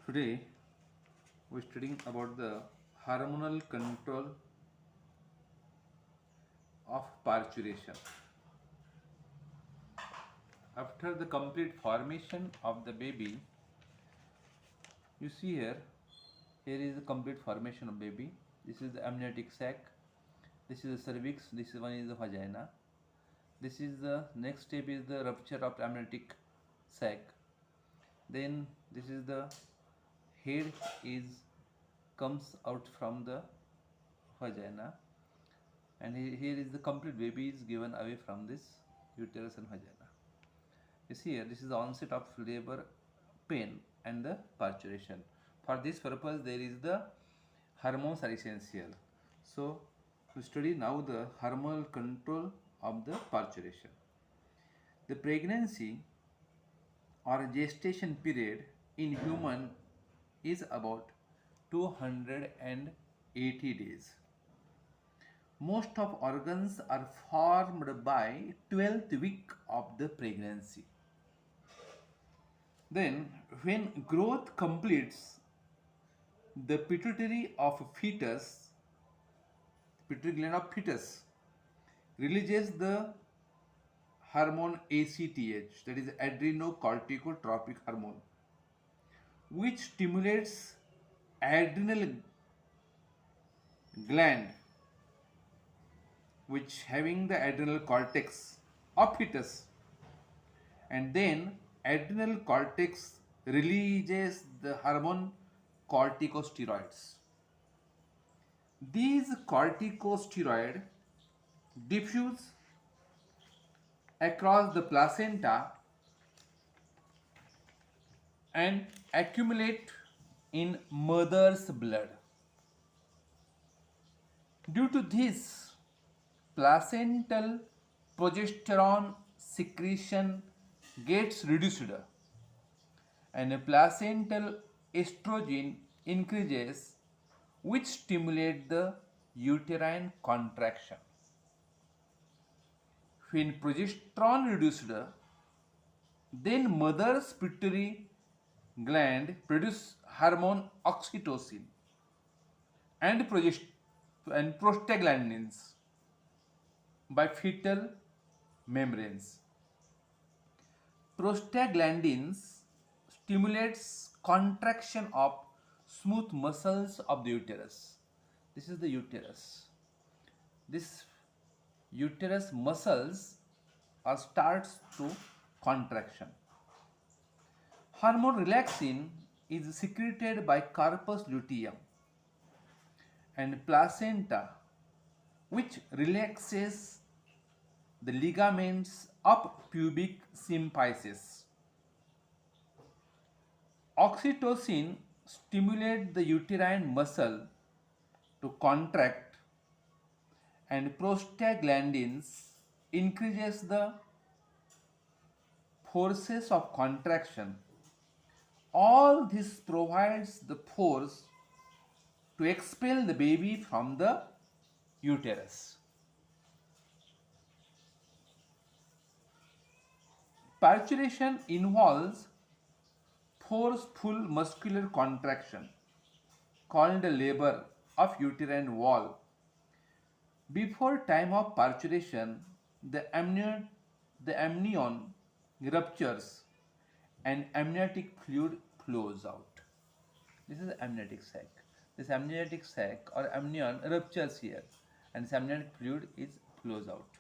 Today we're studying about the hormonal control of parturition. After the complete formation of the baby, you see here is the complete formation of baby. This is the amniotic sac, this is the cervix, this is one is the vagina. This is the next step is the rupture of amniotic sac. Then this is the head is comes out from the vagina, and here is the complete baby is given away from this uterus and vagina. You see here, this is the onset of labor pain and the parturition. For this purpose, there is the hormones are essential. So, to study now the hormonal control of the parturition. The pregnancy or gestation period in human is about 280 days. Most of organs are formed by 12th week of the pregnancy. Then, when growth completes, the pituitary gland of fetus, releases the hormone ACTH, that is adrenocorticotropic hormone, which stimulates adrenal gland, which having the adrenal cortex of fetus, and then adrenal cortex releases the hormone corticosteroids. These corticosteroids diffuse across the placenta and accumulate in mother's blood. Due to this, placental progesterone secretion gets reduced and placental estrogen increases, which stimulate the uterine contraction. When progesterone reduced, then mother's pituitary gland produce hormone oxytocin and prostaglandins by fetal membranes. Prostaglandins stimulates contraction of smooth muscles of the uterus. This is the uterus. This uterus muscles starts to contraction. Hormone relaxin is secreted by corpus luteum and placenta, which relaxes the ligaments of pubic symphysis. Oxytocin stimulates the uterine muscle to contract, and prostaglandins increases the forces of contraction. All this provides the force to expel the baby from the uterus. Parturition involves forceful muscular contraction called labor of uterine wall. Before time of parturition, the amnion ruptures and amniotic fluid flows out. This is the amniotic sac. This amniotic sac or amnion ruptures here, and this amniotic fluid flows out.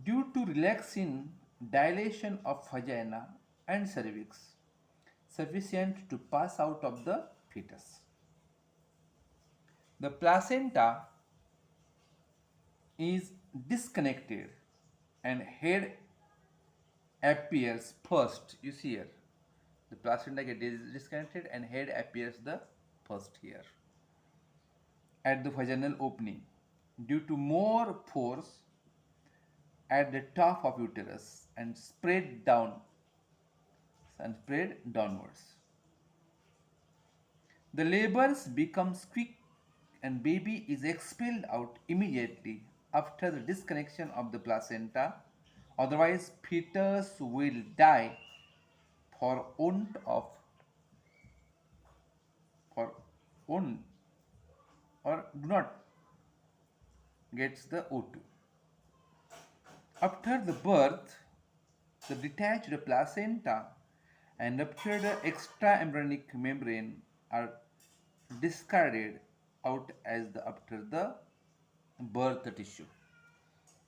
Due to relaxin, dilation of vagina and cervix sufficient to pass out of the fetus. The placenta is disconnected and head appears first. You see here, the placenta gets disconnected and head appears the first here at the vaginal opening due to more force at the top of uterus and spread downwards. The labors becomes quick and baby is expelled out immediately after the disconnection of the placenta. Otherwise, fetus will die for want of for own or do not gets the O2. After the birth, the detached placenta and ruptured extraembryonic membrane are discarded out as the after the birth tissue.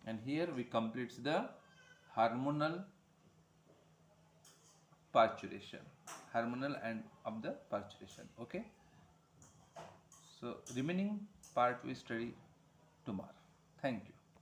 And here we complete the hormonal parturition, hormonal and of the parturition. Okay, so remaining part we study tomorrow. Thank you.